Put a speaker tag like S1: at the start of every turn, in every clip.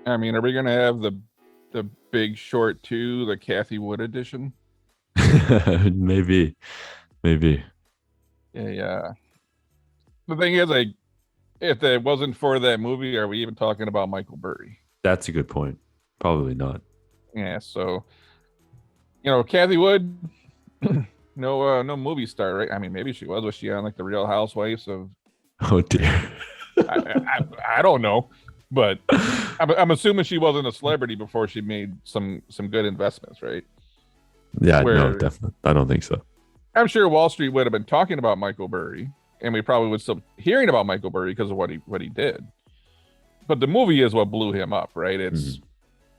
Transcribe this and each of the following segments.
S1: I mean, are we gonna have the Big Short 2, the Cathie Wood edition?
S2: Maybe, maybe.
S1: Yeah. The thing is, like, if it wasn't for that movie, are we even talking about Michael Burry?
S2: That's a good point. Probably not.
S1: Yeah. So Cathie Wood, no movie star, right? I mean, maybe she was. Was she on like the Real Housewives of?
S2: Oh dear.
S1: I don't know, but I'm assuming she wasn't a celebrity before she made some good investments, right?
S2: Yeah, no,
S1: Where
S2: definitely. I don't think so.
S1: I'm sure Wall Street would have been talking about Michael Burry, and we probably would still hearing about Michael Burry because of what he did. But the movie is what blew him up, right? It's
S2: Mhm.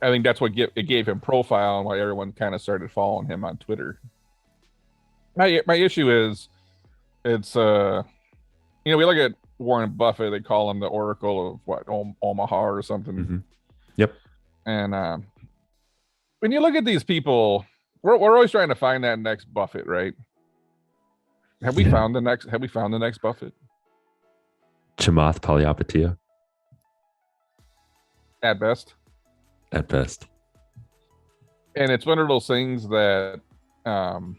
S1: I think that's what it gave him profile and why everyone kind of started following him on Twitter. My issue is it's we look at Warren Buffett, they call him the Oracle of what Omaha or something,
S2: Mhm. Yep.
S1: and when you look at these people, we're always trying to find that next Buffett, right?
S2: Yeah.
S1: Have we found the next Buffett?
S2: Chamath Palihapitiya
S1: At best.
S2: at best.
S1: And it's one of those things that um,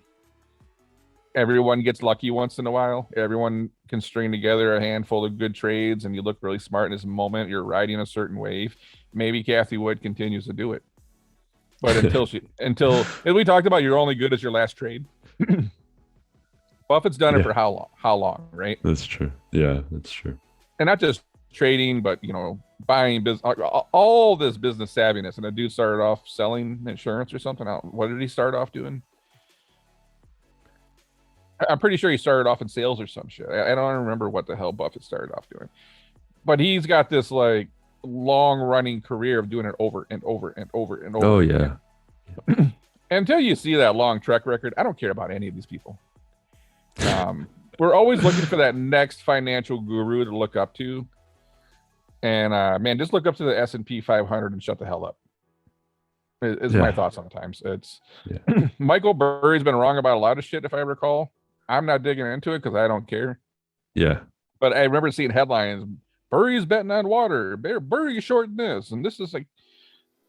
S1: everyone gets lucky once in a while. Everyone can string together a handful of good trades, and you look really smart in this moment. You're riding a certain wave. Maybe Cathie Wood continues to do it, but until as we talked about, you're only good as your last trade. Buffett's done it
S2: Yeah,
S1: for how long? How long, right?
S2: that's true. Yeah, that's true.
S1: And not just trading, but buying business, all this business savviness. And the dude started off selling insurance or something. What did he start off doing? I'm pretty sure he started off in sales or some shit. I don't remember what the hell Buffett started off doing, but he's got this like long running career of doing it over and over and over and
S2: Oh
S1: over again.
S2: yeah.
S1: Until you see that long track record, I don't care about any of these people. We're always looking for that next financial guru to look up to, and man, just look up to the S&P 500 and shut the hell up. Is my
S2: Yeah.
S1: thought sometimes. It's
S2: Yeah.
S1: Michael Burry's been wrong about a lot of shit, if I recall. I'm not digging into it because I don't care.
S2: Yeah.
S1: But I remember seeing headlines: Burry's betting on water. Burry's shorting this, and this is like.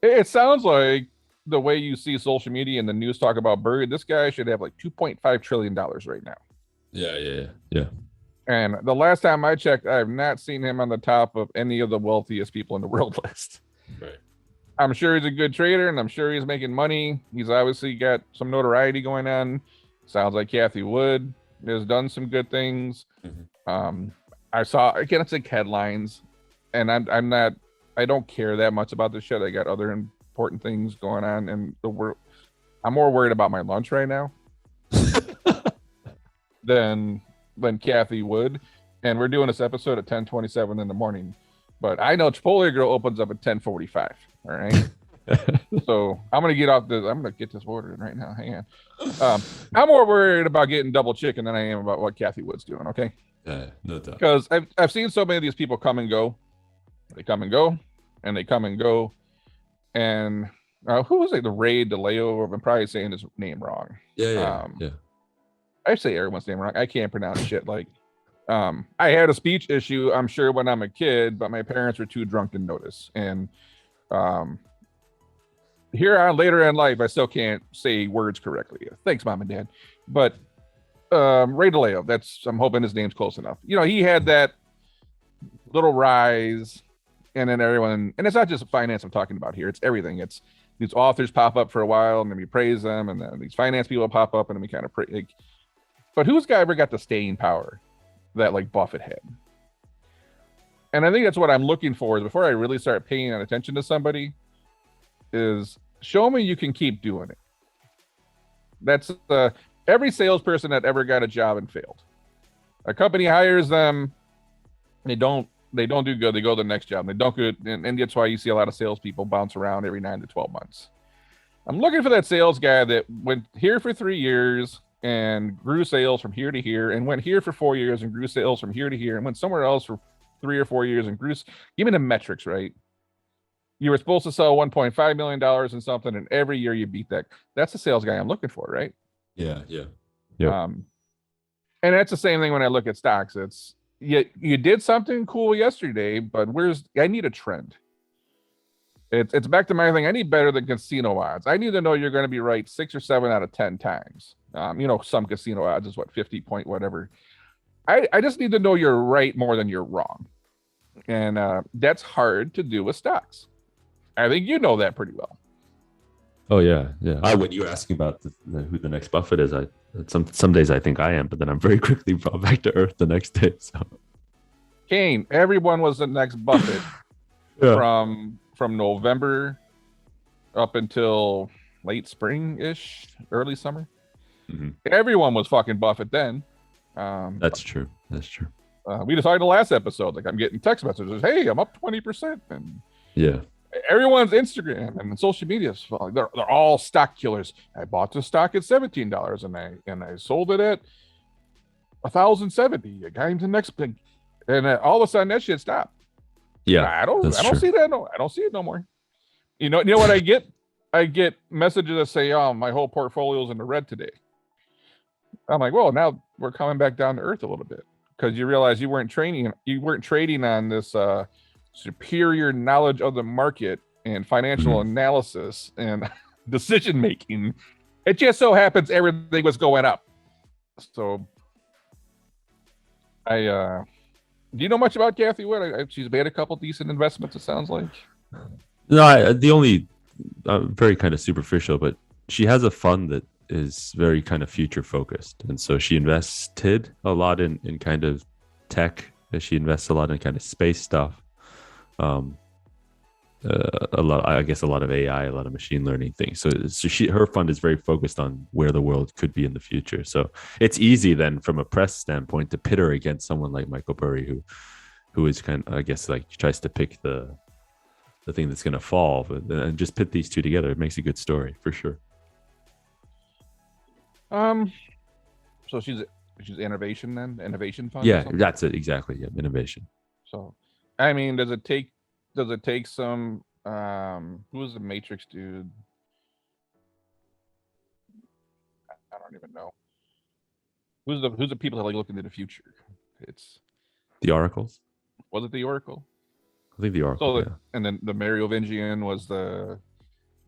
S1: It sounds like the way you see social media and the news talk about Burry. This guy should have like $2.5 trillion right now.
S2: Yeah. Yeah. Yeah.
S1: And the last time I checked, I have not seen him on the top of any of the wealthiest people in the world list.
S2: Right.
S1: I'm sure he's a good trader, and I'm sure he's making money. He's obviously got some notoriety going on. Sounds like Cathie Wood has done some good things.
S2: Mhm.
S1: I saw again, it's like headlines, and I'm not. I don't care that much about this shit. I got other important things going on in the world. I'm more worried about my lunch right now than Cathie Wood. And we're doing this episode at 10:27 in the morning. But I know Chipotle Grill opens up at 10:45. All right. So I'm gonna get this ordered right now. Hang on. I'm more worried about getting double chicken than I am about what Cathie Wood's doing, okay?
S2: Yeah, no doubt.
S1: Because I've seen so many of these people come and go. They come and go, and they come and go. And who was it? The Ray DeLeo? I'm probably saying his name wrong.
S2: Yeah, yeah,
S1: Um,
S2: yeah.
S1: I say everyone's name wrong. I can't pronounce shit. Like, I had a speech issue, I'm sure, when I'm a kid, but my parents were too drunk to notice. And um, here on later in life, I still can't say words correctly. Thanks, mom and dad. But Ray DeLeo, I'm hoping his name's close enough. He had that little rise, and then everyone, and it's not just finance I'm talking about here, it's everything. It's these authors pop up for a while, and then we praise them, and then these finance people pop up, and then we kind of like, but who's ever got the staying power that like Buffett had? And I think that's what I'm looking for is before I really start paying attention to somebody is show me you can keep doing it. That's every salesperson that ever got a job and failed. A company hires them, they don't do good. They go to the next job. They don't good, and that's why you see a lot of salespeople bounce around every 9 to 12 months. I'm looking for that sales guy that went here for 3 years and grew sales from here to here, and went here for 4 years and grew sales from here to here, and went somewhere else for 3 or 4 years and grew. Give me the metrics, right? You were supposed to sell $1.5 million in something, and every year you beat that. That's the sales guy I'm looking for, right?
S2: Yeah, yeah. Yep.
S1: And that's the same thing when I look at stocks. It's you did something cool yesterday, but I need a trend. It's back to my thing. I need better than casino odds. I need to know you're going to be right 6 or 7 out of 10 times. Some casino odds is what 50 point whatever. I just need to know you're right more than you're wrong, and that's hard to do with stocks. I think you know that pretty well.
S2: Oh yeah. When you were asking about who the next Buffett is, some days I think I am, but then I'm very quickly brought back to earth the next day. So
S1: Kane, everyone was the next Buffett from November up until late spring-ish, early summer.
S2: Mm-hmm.
S1: Everyone was fucking Buffett then.
S2: That's true.
S1: We decided in the last episode, like I'm getting text messages, hey, I'm up 20%. And
S2: yeah,
S1: everyone's Instagram and social media, they're all stock killers. I bought the stock at $17 and I sold it at $1,070. I got into the next thing. And all of a sudden that shit stopped.
S2: Yeah,
S1: I don't see that. No, I don't see it no more. You know what I get? I get messages that say, "Oh, my whole portfolio's in the red today." I'm like, well, now we're coming back down to earth a little bit because you realize you weren't trading on this superior knowledge of the market and financial analysis and decision making. It just so happens everything was going up. So do you know much about Cathie Wood? She's made a couple decent investments, it sounds like.
S2: No, the only very kind of superficial, but she has a fund that is very kind of future focused, and so she invested a lot in kind of tech. She invests a lot in kind of space stuff. A lot of AI, a lot of machine learning things. So her fund is very focused on where the world could be in the future. So it's easy then from a press standpoint to pit her against someone like Michael Burry, who is kind of, I guess, like tries to pick the thing that's going to fall, and just pit these two together. It makes a good story for sure.
S1: So she's innovation fund.
S2: Yeah, that's it exactly. Yeah, innovation.
S1: So, I mean, does it take some who's the Matrix dude? I don't even know. Who's the people that like look into the future? It's
S2: the oracles.
S1: Was it the Oracle?
S2: I think the Oracle.
S1: So and then the Merovingian was the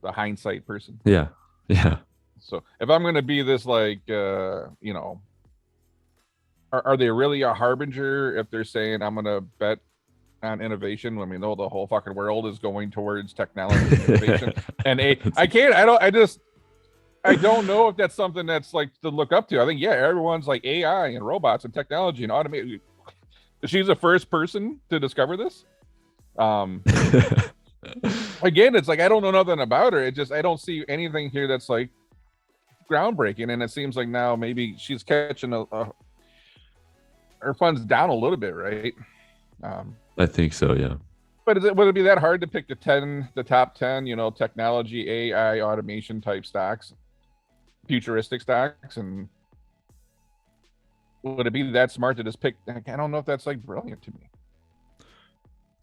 S1: hindsight person.
S2: Yeah.
S1: So if I'm gonna be this like are they really a harbinger if they're saying I'm gonna bet on innovation when we know the whole fucking world is going towards technology and innovation? And I don't know if that's something that's like to look up to. I think everyone's like AI and robots and technology and automated. She's the first person to discover this. Again, it's like I don't know nothing about her. I don't see anything here that's like groundbreaking, and it seems like now maybe she's catching her funds down a little bit, right?
S2: I think so, yeah.
S1: But would it be that hard to pick the top 10, technology, AI, automation type stocks, futuristic stocks, and would it be that smart to just pick? I don't know if that's like brilliant to me.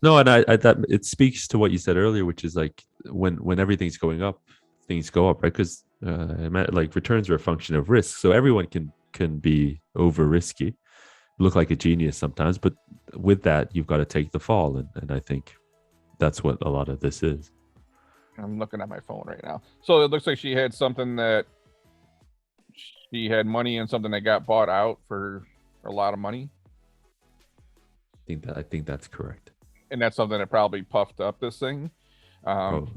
S2: No, and I thought it speaks to what you said earlier, which is like when everything's going up, things go up, right? Because like returns are a function of risk, so everyone can be over risky, look like a genius sometimes, but with that you've got to take the fall, and I think that's what a lot of this is.
S1: I'm looking at my phone right now, so it looks like she had money in something that got bought out for a lot of money.
S2: I think that's correct,
S1: and that's something that probably puffed up this thing.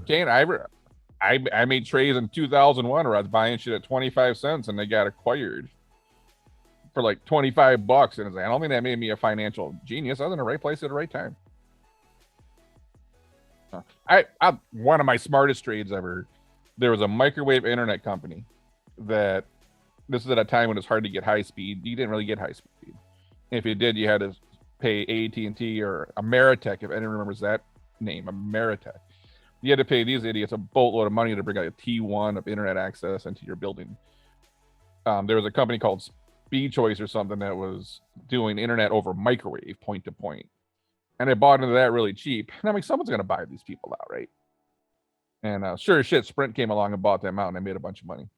S1: Kane, I made trades in 2001 where I was buying shit at 25 cents and they got acquired for like $25, and it's like, I don't think that made me a financial genius. I was in the right place at the right time. One of my smartest trades ever. There was a microwave internet company that this is at a time when it's hard to get high speed. You didn't really get high speed. If you did, you had to pay AT&T or Ameritech, if anyone remembers that name, Ameritech. You had to pay these idiots a boatload of money to bring out a T1 of internet access into your building. There was a company called Speed Choice or something that was doing internet over microwave point to point. And I bought into that really cheap. And I'm like, someone's going to buy these people out, right? And sure as shit, Sprint came along and bought them out and I made a bunch of money.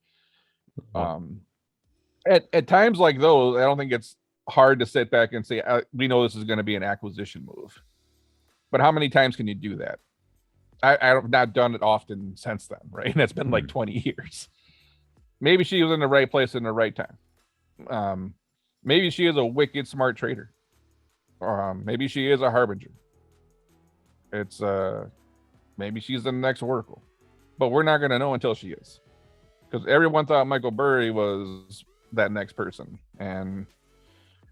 S1: At times like those, I don't think it's hard to sit back and say, we know this is going to be an acquisition move. But how many times can you do that? I've not done it often since then, right? And it's been like 20 years. Maybe she was in the right place in the right time. Maybe she is a wicked smart trader. Maybe she is a harbinger. It's maybe she's the next Oracle, but we're not gonna know until she is, because everyone thought Michael Burry was that next person, and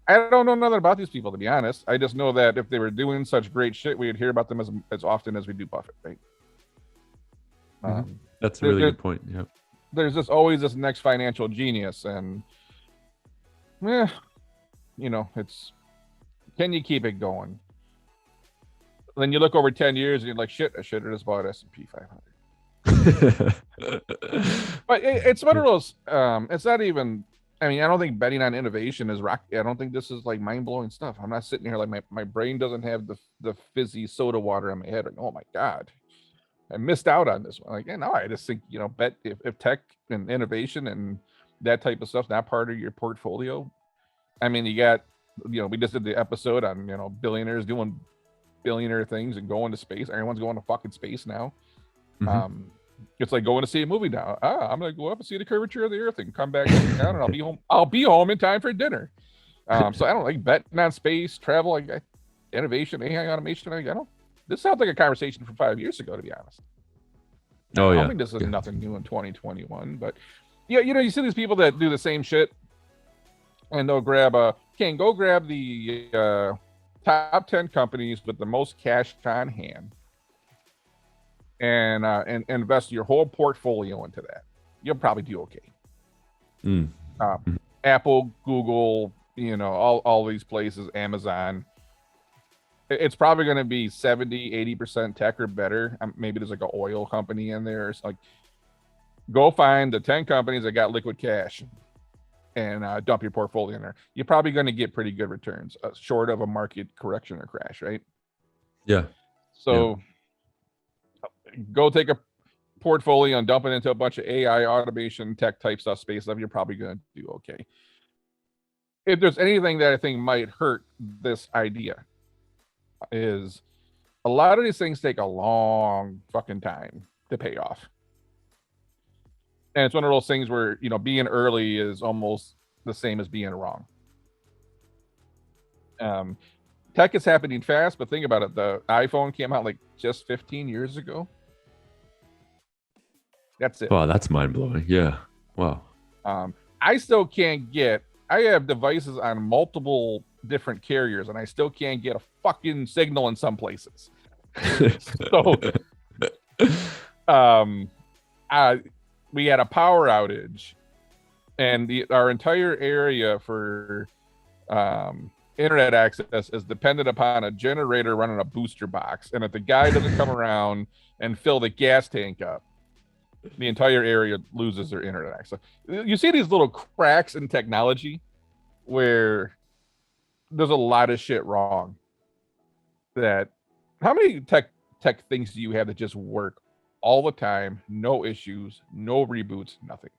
S1: I don't know nothing about these people, to be honest. I just know that if they were doing such great shit, we'd hear about them as often as we do Buffett, right?
S2: That's a really good point. Yeah.
S1: There's just always this next financial genius, and it's, can you keep it going? Then you look over 10 years and you're like, shit, I should have just bought S&P 500. But it's one of those, it's not even, I don't think betting on innovation is rock. I don't think this is like mind-blowing stuff. I'm not sitting here like my brain doesn't have the fizzy soda water in my head. Like, oh my God, I missed out on this one. Like, no, I just think, bet if tech and innovation and that type of stuff's not part of your portfolio. You got, we just did the episode on, billionaires doing billionaire things and going to space. Everyone's going to fucking space now. It's like going to see a movie now. I'm gonna go up and see the curvature of the earth and come back down, and I'll be home in time for dinner. So I don't like betting on space travel, like innovation, AI, automation. This sounds like a conversation from 5 years ago, to be honest.
S2: Oh yeah.
S1: I mean, this is nothing new in 2021, but you see these people that do the same shit, and they'll grab go grab the top 10 companies with the most cash on hand, and invest your whole portfolio into that. You'll probably do okay. Apple, Google, all these places, Amazon. It's probably going to be 70-80% tech or better. Maybe there's like an oil company in there. It's like, go find the 10 companies that got liquid cash and dump your portfolio in there. You're probably going to get pretty good returns, short of a market correction or crash, right?
S2: Yeah.
S1: So go take a portfolio and dump it into a bunch of AI, automation, tech type stuff, space stuff. You're probably going to do okay. If there's anything that I think might hurt this idea, is a lot of these things take a long fucking time to pay off. And it's one of those things where, being early is almost the same as being wrong. Tech is happening fast, but think about it. The iPhone came out like just 15 years ago. That's it.
S2: Wow, that's mind-blowing. Yeah. Wow.
S1: I still can't I have devices on multiple different carriers, and I still can't get a fucking signal in some places. So, we had a power outage, and our entire area for internet access is dependent upon a generator running a booster box. And if the guy doesn't come around and fill the gas tank up, the entire area loses their internet access. You see these little cracks in technology where there's a lot of shit wrong. How many tech things do you have that just work all the time, no issues, no reboots, nothing?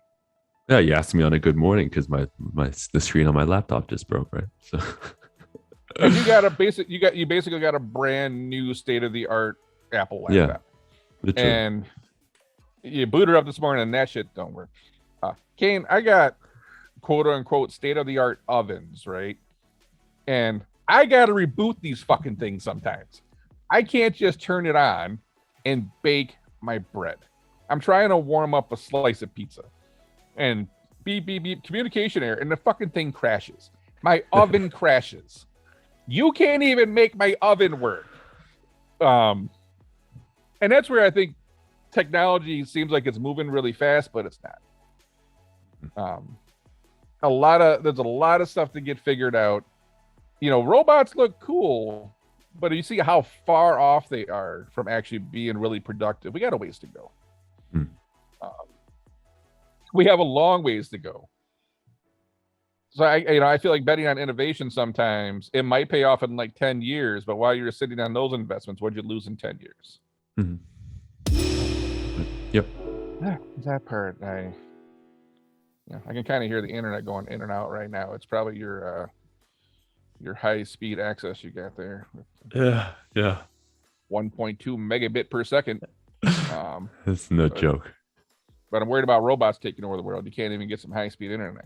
S2: Yeah, you asked me on a good morning because the screen on my laptop just broke, right? So
S1: and you basically got a brand new state of the art Apple laptop.
S2: Yeah,
S1: and you boot her up this morning and that shit don't work. Kane, I got quote unquote state of the art ovens, right? And I gotta reboot these fucking things sometimes. I can't just turn it on and bake my bread. I'm trying to warm up a slice of pizza, and beep beep beep, communication error, and the fucking thing crashes. My oven crashes. You can't even make my oven work. And that's where I think technology seems like it's moving really fast, but it's not. There's a lot of stuff to get figured out. Robots look cool, but you see how far off they are from actually being really productive. We got a ways to go. We have a long ways to go. So I feel like betting on innovation sometimes, it might pay off in like 10 years, but while you're sitting on those investments, what'd you lose in 10 years?
S2: Yep.
S1: That part, I can kind of hear the internet going in and out right now. It's probably your high speed access you got there.
S2: Yeah.
S1: 1.2 megabit per second.
S2: That's no
S1: but,
S2: joke.
S1: but I'm worried about robots taking over the world. You can't even get some high speed internet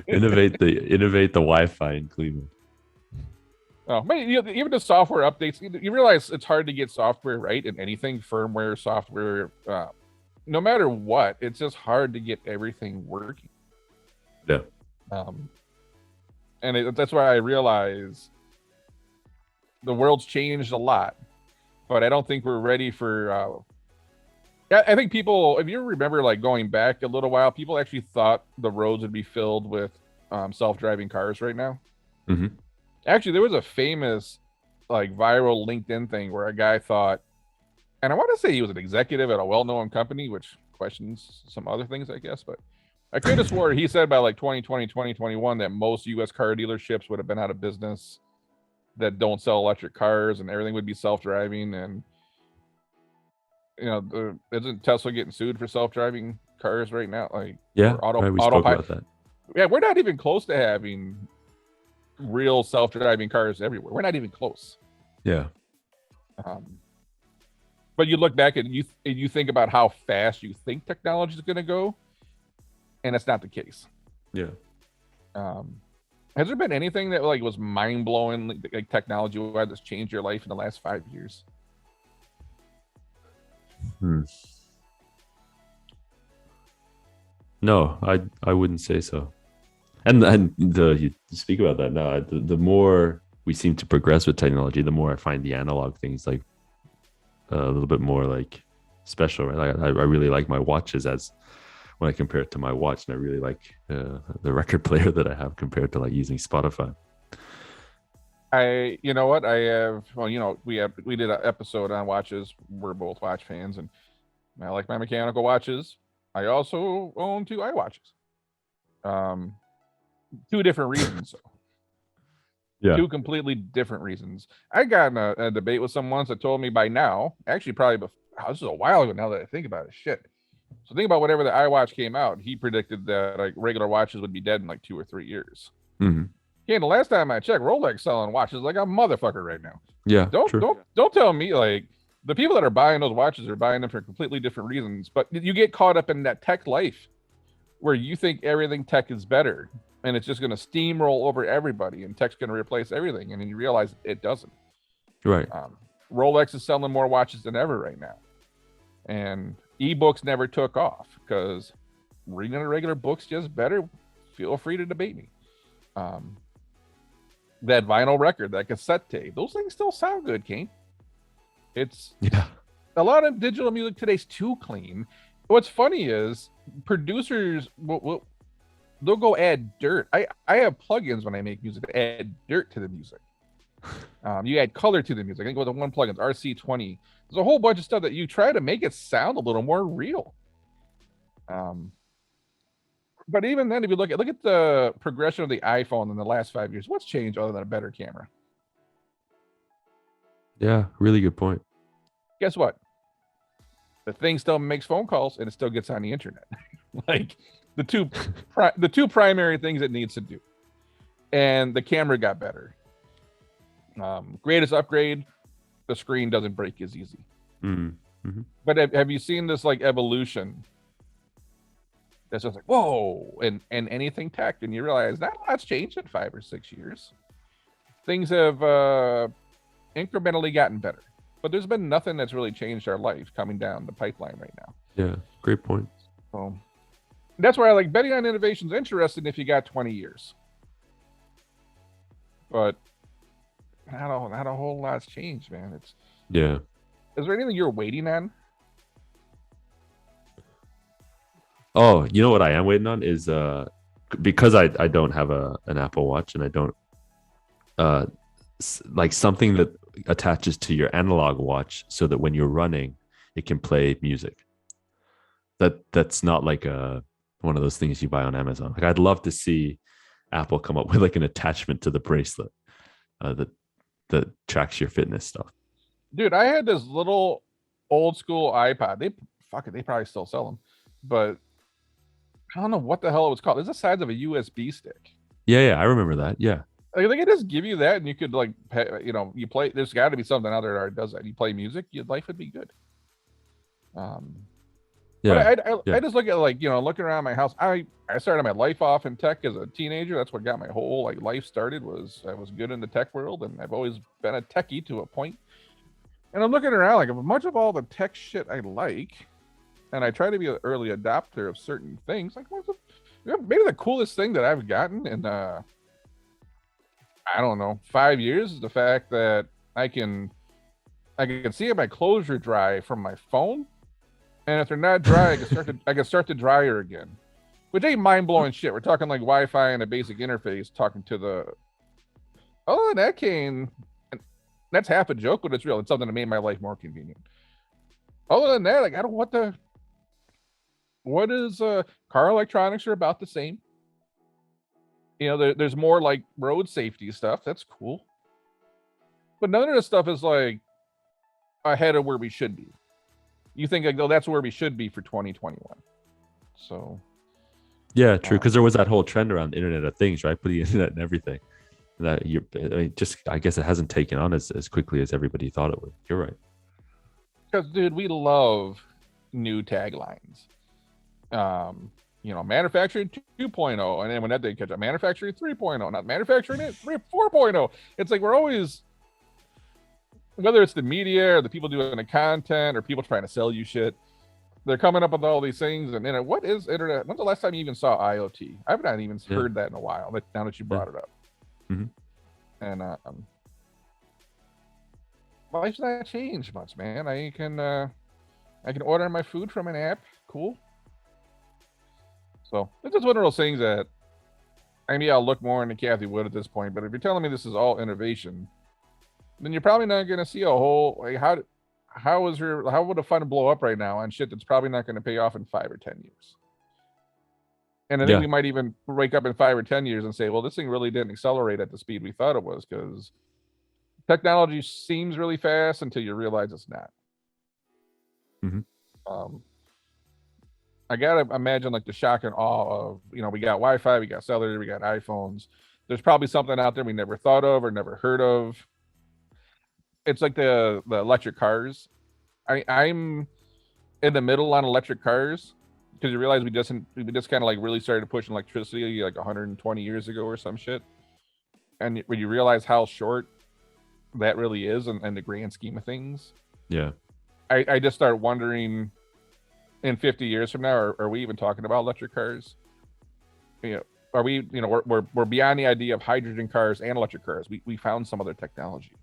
S2: Innovate the Wi-Fi in Cleveland.
S1: Oh, man, even the software updates, you realize it's hard to get software right in anything, firmware, software, no matter what. It's just hard to get everything working.
S2: Yeah.
S1: And that's why I realize the world's changed a lot, but I don't think we're ready for. I think people, if you remember, like going back a little while, people actually thought the roads would be filled with self-driving cars right now.
S2: Mm-hmm.
S1: Actually, there was a famous, like, viral LinkedIn thing where a guy thought, and I want to say he was an executive at a well-known company, which questions some other things, I guess, but I could have swore he said by like 2020, 2021 that most U.S. car dealerships would have been out of business, that don't sell electric cars, and everything would be self-driving. And isn't Tesla getting sued for self-driving cars right now? Like,
S2: Yeah,
S1: or
S2: right. We spoke about that.
S1: Yeah, we're not even close to having real self-driving cars everywhere. We're not even close.
S2: Yeah.
S1: But you look back and you think about how fast you think technology is going to go, and it's not the case.
S2: Yeah.
S1: Has there been anything that like was mind-blowing, like technology-wise, that's changed your life in the last 5 years?
S2: No, I wouldn't say so. And you speak about that now. The more we seem to progress with technology, the more I find the analog things like a little bit more like special. Right? I really like my watches as when I compare it to my watch, and I really like the record player that I have compared to like using Spotify.
S1: You know what? I have. Well, we did an episode on watches. We're both watch fans, and I like my mechanical watches. I also own 2 iWatches. 2 different reasons.
S2: Yeah.
S1: 2 completely different reasons. I got in a debate with someone that told me by now, actually probably before, this is a while ago now that I think about it. Shit. So think about whenever the iWatch came out, he predicted that like regular watches would be dead in like 2 or 3 years.
S2: Mm-hmm.
S1: Okay, the last time I checked, Rolex selling watches like a motherfucker right now.
S2: Yeah.
S1: Don't tell me like the people that are buying those watches are buying them for completely different reasons. But you get caught up in that tech life where you think everything tech is better, and it's just going to steamroll over everybody, and tech's going to replace everything, and then you realize it doesn't.
S2: Right.
S1: Rolex is selling more watches than ever right now, and ebooks never took off because reading a regular book's just better. Feel free to debate me. That vinyl record, that cassette tape, those things still sound good, Kane. It's a lot of digital music today's too clean. What's funny is producers they'll go add dirt. I have plugins when I make music that add dirt to the music. You add color to the music. I think with the one plugin, RC20. There's a whole bunch of stuff that you try to make it sound a little more real. But even then, if you look at the progression of the iPhone in the last 5 years, what's changed other than a better camera?
S2: Yeah, really good point.
S1: Guess what? The thing still makes phone calls and it still gets on the internet. Like the two primary things it needs to do. And the camera got better. Greatest upgrade, the screen doesn't break as easy.
S2: Mm-hmm.
S1: But have you seen this like evolution? That's just like, whoa, and anything tech, and you realize not a lot's changed in 5 or 6 years. Things have incrementally gotten better, but there's been nothing that's really changed our life coming down the pipeline right now.
S2: Yeah, great point.
S1: So that's why I like betting on innovation's interesting if you got 20 years. But not a whole lot's changed, man. Is there anything you're waiting on?
S2: Oh, you know what I am waiting on is because I don't have an Apple Watch, and I don't like something that attaches to your analog watch so that when you're running it can play music. That's not like one of those things you buy on Amazon. Like I'd love to see Apple come up with like an attachment to the bracelet that tracks your fitness stuff.
S1: Dude, I had this little old school iPod. They probably still sell them, but I don't know what the hell it was called. It's the size of a USB stick.
S2: Yeah, I remember that. Yeah.
S1: Like, they could just give you that, and you could like, you play. There's got to be something out there that already does that. You play music, your life would be good. But
S2: Yeah,
S1: I
S2: yeah,
S1: just look at looking around my house. I started my life off in tech as a teenager. That's what got my whole like life started. Was I was good in the tech world, and I've always been a techie to a point. And I'm looking around like much of all the tech shit I like, and I try to be an early adopter of certain things. Like maybe the coolest thing that I've gotten in I don't know 5 years is the fact that I can see if my clothes are dry from my phone, and if they're not dry, I can start to dryer again, which ain't mind blowing shit. We're talking like Wi-Fi and a basic interface talking to the. Oh, that came. That's half a joke, but it's real. It's something that made my life more convenient. Other than that, like I don't what is car electronics are about the same. There's more like road safety stuff. That's cool. But none of this stuff is like ahead of where we should be. You think like, that's where we should be for 2021. So
S2: yeah, true. Because there was that whole trend around Internet of Things, right? Putting internet and everything. That I guess it hasn't taken on as quickly as everybody thought it would. You're right.
S1: Because, dude, we love new taglines. Manufacturing 2.0, and then when that did catch up, manufacturing 3.0, not manufacturing 4.0. It's like we're always, whether it's the media or the people doing the content or people trying to sell you shit, they're coming up with all these things. And then what is internet? When's the last time you even saw IoT? I've not even heard that in a while. Now that you brought it up, and life's not changed much, man. I can order my food from an app. Cool. So it's just one of those things that I'll look more into Cathie Wood at this point. But if you're telling me this is all innovation, then you're probably not going to see a whole like how would a fund blow up right now on shit that's probably not going to pay off in 5 or 10 years. And I think we might even wake up in 5 or 10 years and say, well, this thing really didn't accelerate at the speed we thought it was, because technology seems really fast until you realize it's not. I gotta imagine like the shock and awe of, we got Wi-Fi, we got cellular, we got iPhones. There's probably something out there we never thought of or never heard of. It's like the electric cars. I'm in the middle on electric cars, because you realize we just kind of like really started pushing electricity like 120 years ago or some shit. And when you realize how short that really is in the grand scheme of things. Yeah. I just start wondering, in 50 years from now, are we even talking about electric cars? Are we, we're beyond the idea of hydrogen cars and electric cars. We found some other technology.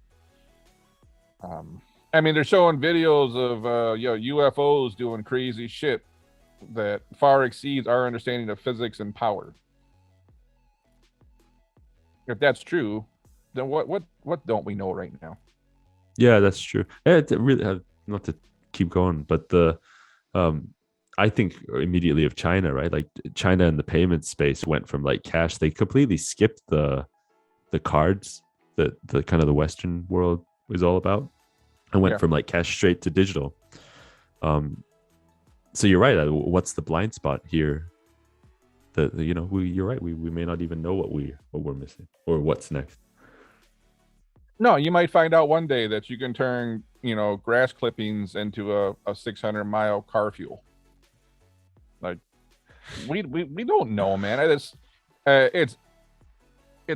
S1: They're showing videos of UFOs doing crazy shit that far exceeds our understanding of physics and power. If that's true, then what don't we know right now?
S2: Yeah, that's true. It really, not to keep going, but I think immediately of China, right? Like China in the payment space went from like cash. They completely skipped the cards that the kind of the Western world was all about, and went from like cash straight to digital. So you're right. What's the blind spot here? You're right. We may not even know what we're missing or what's next.
S1: No, you might find out one day that you can turn, grass clippings into a 600-mile car fuel. Like, we don't know, man. It's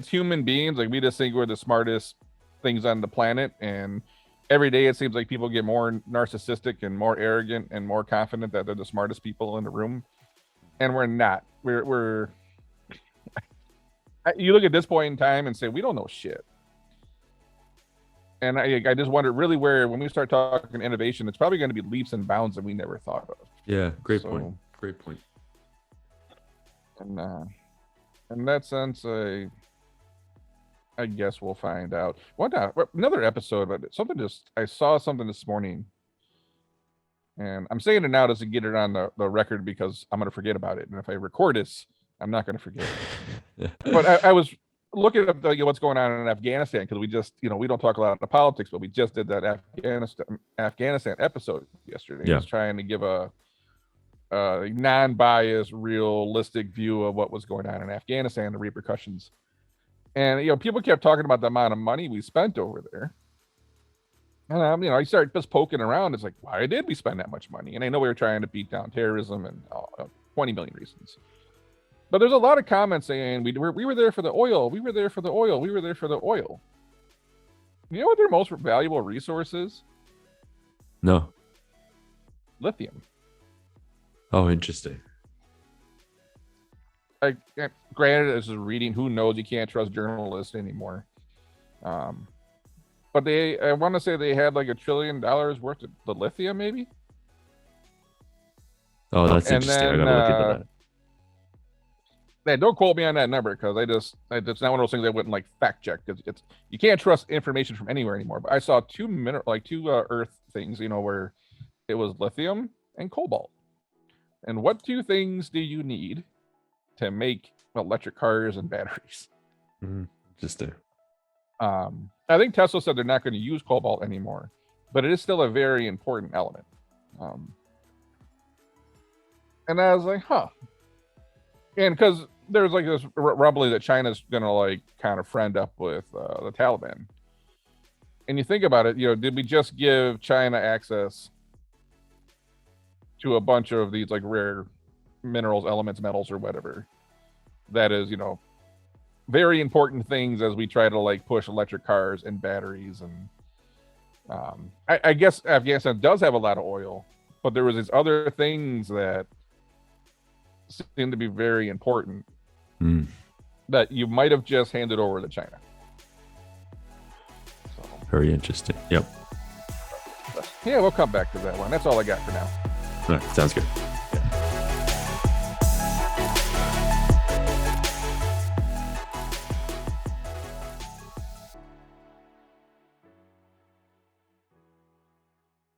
S1: human beings. Like, we just think we're the smartest things on the planet, and every day it seems like people get more narcissistic and more arrogant and more confident that they're the smartest people in the room, and we're not. We're you look at this point in time and say we don't know shit. And I just wonder really where, when we start talking innovation, it's probably going to be leaps and bounds that we never thought of.
S2: Yeah, great point. Great point.
S1: And in that sense, I guess we'll find out. Another episode, but I saw something this morning, and I'm saying it now just to get it on the record, because I'm going to forget about it. And if I record this, I'm not going to forget it. But I was looking at what's going on in Afghanistan, because we just, we don't talk a lot of politics, but we just did that Afghanistan episode yesterday. Yeah. Just trying to give a non-biased, realistic view of what was going on in Afghanistan, the repercussions. And people kept talking about the amount of money we spent over there. And I start just poking around. It's like, why did we spend that much money? And I know we were trying to beat down terrorism and 20 million reasons. But there's a lot of comments saying we were there for the oil. We were there for the oil. We were there for the oil. You know what their most valuable resource is?
S2: No.
S1: Lithium.
S2: Oh, interesting.
S1: Granted, this is reading. Who knows? You can't trust journalists anymore. But I want to say they had like $1 trillion worth of the lithium, maybe.
S2: Oh, that's interesting. I gotta look into that.
S1: Yeah, don't quote me on that number because it's not one of those things I wouldn't like fact check because you can't trust information from anywhere anymore. But I saw two earth things, where it was lithium and cobalt. And what two things do you need to make electric cars and batteries?
S2: Interesting.
S1: I think Tesla said they're not going to use cobalt anymore, but it is still a very important element. And I was like, huh. And because there's like this rumbling that China's going to like kind of friend up with the Taliban. And you think about it, did we just give China access to a bunch of these like rare minerals, elements, metals, or whatever? That is, very important things as we try to like push electric cars and batteries. And I guess Afghanistan does have a lot of oil, but there was these other things that seem to be very important that you might have just handed over to China. So,
S2: very interesting. Yep.
S1: Yeah, we'll come back to that one. That's all I got for now.
S2: All right, sounds good.